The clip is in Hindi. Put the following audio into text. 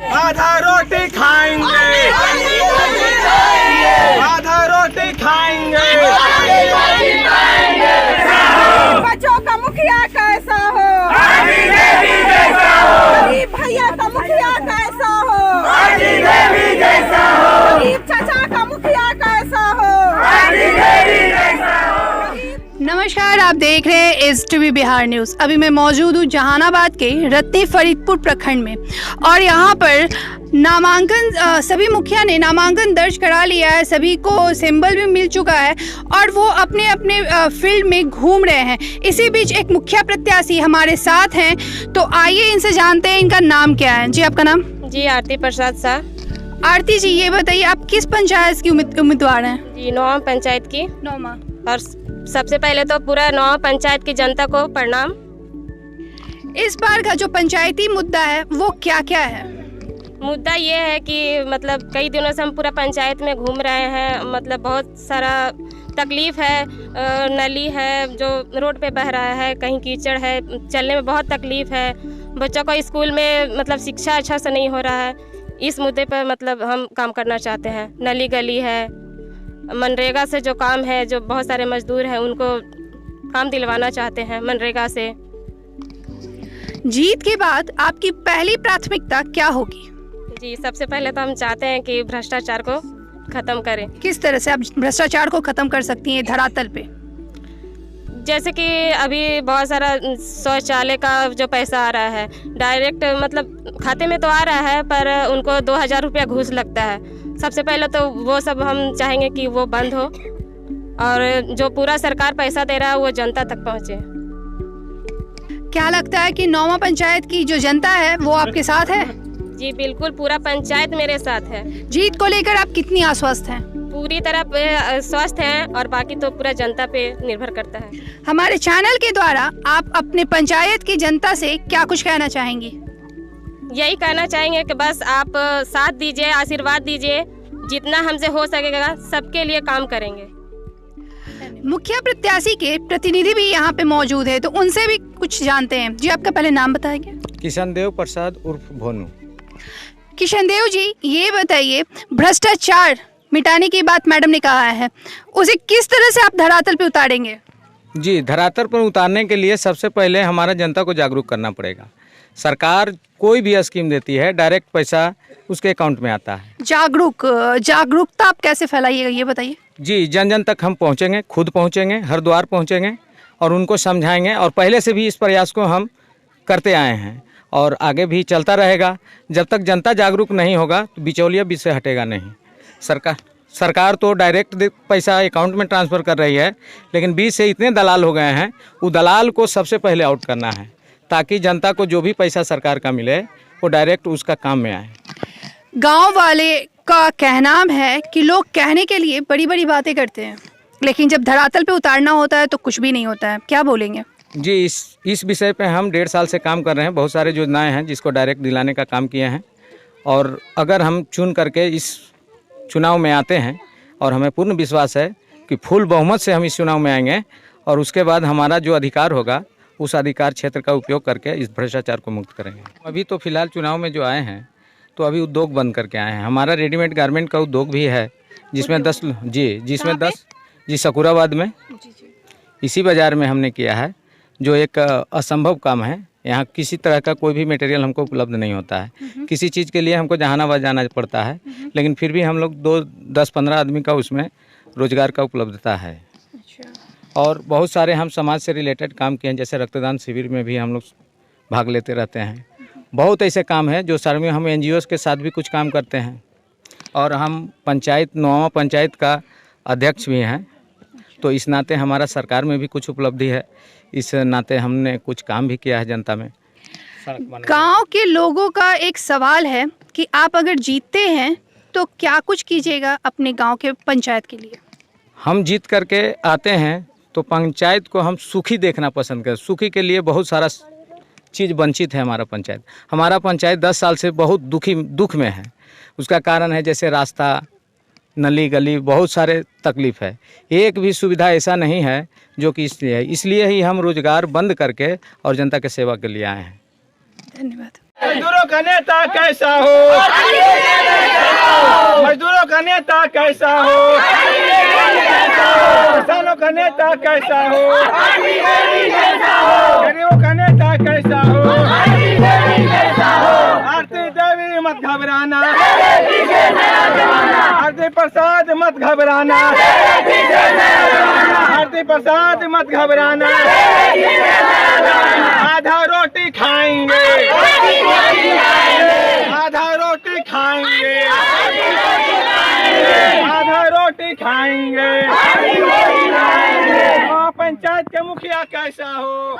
आधा रोटी खाएंगे, आधा रोटी खाएंगे। बच्चों का मुखिया कैसा हो, गरीब भैया का मुखिया कैसा हो, गरीब चाचा का मुखिया कैसा हो। नमस्कार, आप देख रहे हैं एसटीवी बिहार न्यूज़। अभी मैं मौजूद हूँ जहानाबाद के रत्नी फरीदपुर प्रखंड में और यहाँ पर सभी मुखिया ने नामांकन दर्ज करा लिया है। सभी को सिंबल भी मिल चुका है और वो अपने अपने फील्ड में घूम रहे हैं। इसी बीच एक मुखिया प्रत्याशी हमारे साथ हैं, तो आइए इनसे जानते हैं इनका नाम क्या है। जी, आपका नाम? जी, आरती प्रसाद शाह। आरती जी, ये बताइए आप किस पंचायत की उम्मीदवार हैं? जी, नौवा पंचायत की। नौमा। और सबसे पहले तो पूरा नौवा पंचायत की जनता को प्रणाम। इस बार का जो पंचायती मुद्दा है वो क्या क्या है? मुद्दा ये है कि मतलब कई दिनों से हम पूरा पंचायत में घूम रहे हैं। मतलब बहुत सारा तकलीफ है, नली है जो रोड पे बह रहा है, कहीं कीचड़ है, चलने में बहुत तकलीफ है। बच्चों को स्कूल में मतलब शिक्षा अच्छा से नहीं हो रहा है। इस मुद्दे पर मतलब हम काम करना चाहते हैं। नली गली है, मनरेगा से जो काम है, जो बहुत सारे मजदूर हैं उनको काम दिलवाना चाहते हैं मनरेगा से। जीत के बाद आपकी पहली प्राथमिकता क्या होगी? जी, सबसे पहले तो हम चाहते हैं कि भ्रष्टाचार को खत्म करें। किस तरह से आप भ्रष्टाचार को खत्म कर सकती हैं धरातल पे? जैसे कि अभी बहुत सारा शौचालय का जो पैसा आ रहा है डायरेक्ट मतलब खाते में तो आ रहा है, पर उनको 2000 रुपया घूस लगता है। सबसे पहले तो वो सब हम चाहेंगे कि वो बंद हो और जो पूरा सरकार पैसा दे रहा है वो जनता तक पहुँचे। क्या लगता है कि नौवा पंचायत की जो जनता है वो आपके साथ है? जी बिल्कुल, पूरा पंचायत मेरे साथ है। जीत को लेकर आप कितनी आश्वस्त हैं? पूरी तरह स्वस्थ हैं और बाकी तो पूरा जनता पे निर्भर करता है। हमारे चैनल के द्वारा आप अपने पंचायत की जनता से क्या कुछ कहना चाहेंगी? यही कहना चाहेंगे कि बस आप साथ दीजिए, आशीर्वाद दीजिए, जितना हमसे हो सकेगा सबके लिए काम करेंगे। मुखिया प्रत्याशी के प्रतिनिधि भी यहाँ पे मौजूद है, तो उनसे भी कुछ जानते हैं। जी, आपका पहले नाम बताएंगे? किशनदेव प्रसाद उर्फ भोनू। किशनदेव जी, ये बताइए, भ्रष्टाचार मिटाने की बात मैडम ने कहा है, उसे किस तरह से आप धरातल पे उतारेंगे? जी, धरातल पर उतारने के लिए सबसे पहले हमारा जनता को जागरूक करना पड़ेगा। सरकार कोई भी स्कीम देती है, डायरेक्ट पैसा उसके अकाउंट में आता है। जागरूकता आप कैसे फैलाइएगा, ये बताइए? जी, जन जन तक हम पहुंचेंगे, खुद पहुंचेंगे, हर द्वार पहुंचेंगे और उनको समझाएंगे। और पहले से भी इस प्रयास को हम करते आए हैं और आगे भी चलता रहेगा। जब तक जनता जागरूक नहीं होगा तो बिचौलिया बीच से हटेगा नहीं। सरकार तो डायरेक्ट पैसा अकाउंट में ट्रांसफ़र कर रही है, लेकिन बीच से इतने दलाल हो गए हैं, वो दलाल को सबसे पहले आउट करना है ताकि जनता को जो भी पैसा सरकार का मिले वो डायरेक्ट उसका काम में आए। गांव वाले का कहना है कि लोग कहने के लिए बड़ी बड़ी बातें करते हैं, लेकिन जब धरातल पे उतारना होता है तो कुछ भी नहीं होता है। क्या बोलेंगे? जी, इस विषय पे हम 1.5 साल से काम कर रहे हैं। बहुत सारे योजनाएं हैं जिसको डायरेक्ट दिलाने का काम किए हैं और अगर हम चुन करके इस चुनाव में आते हैं और हमें पूर्ण विश्वास है कि फुल बहुमत से हम इस चुनाव में आएंगे और उसके बाद हमारा जो अधिकार होगा उस अधिकार क्षेत्र का उपयोग करके इस भ्रष्टाचार को मुक्त करेंगे। अभी तो फिलहाल चुनाव में जो आए हैं तो अभी उद्योग बंद करके आए हैं। हमारा रेडीमेड गारमेंट का उद्योग भी है जिसमें 10 जी सकुराबाद में इसी बाज़ार में हमने किया है, जो एक असंभव काम है। यहाँ किसी तरह का कोई भी मटेरियल हमको उपलब्ध नहीं होता है। किसी चीज़ के लिए हमको जहानाबाद जाना पड़ता है, लेकिन फिर भी हम लोग 10-15 आदमी का उसमें रोजगार का उपलब्धता है। और बहुत सारे हम समाज से रिलेटेड काम किए हैं, जैसे रक्तदान शिविर में भी हम लोग भाग लेते रहते हैं। बहुत ऐसे काम है जो सर में हम NGOs के साथ भी कुछ काम करते हैं और हम नौवा पंचायत का अध्यक्ष भी हैं। तो इस नाते हमारा सरकार में भी कुछ उपलब्धि है, इस नाते हमने कुछ काम भी किया है जनता में। गांव के लोगों का एक सवाल है कि आप अगर जीतते हैं तो क्या कुछ कीजिएगा अपने गांव के पंचायत के लिए? हम जीत करके आते हैं तो पंचायत को हम सुखी देखना पसंद करें। सुखी के लिए बहुत सारा चीज़ वंचित है हमारा पंचायत 10 साल से बहुत दुख में है। उसका कारण है जैसे रास्ता, नली गली, बहुत सारे तकलीफ़ है। एक भी सुविधा ऐसा नहीं है जो कि इसलिए ही हम रोजगार बंद करके और जनता के सेवा के लिए आए हैं। धन्यवाद। मजदूरों का नेता कैसा हो, मजदूरों का नेता कैसा हो, किसानों का नेता कैसा हो, गरीबों का नेता कैसा हो। आरती देवी मत घबराना, आरती प्रसाद मत घबराना, आरती प्रसाद मत घबराना। आधा रोटी खाएंगे, आधा रोटी खाएंगे, आधा रोटी खाएंगे। पंचायत के मुखिया कैसा हो।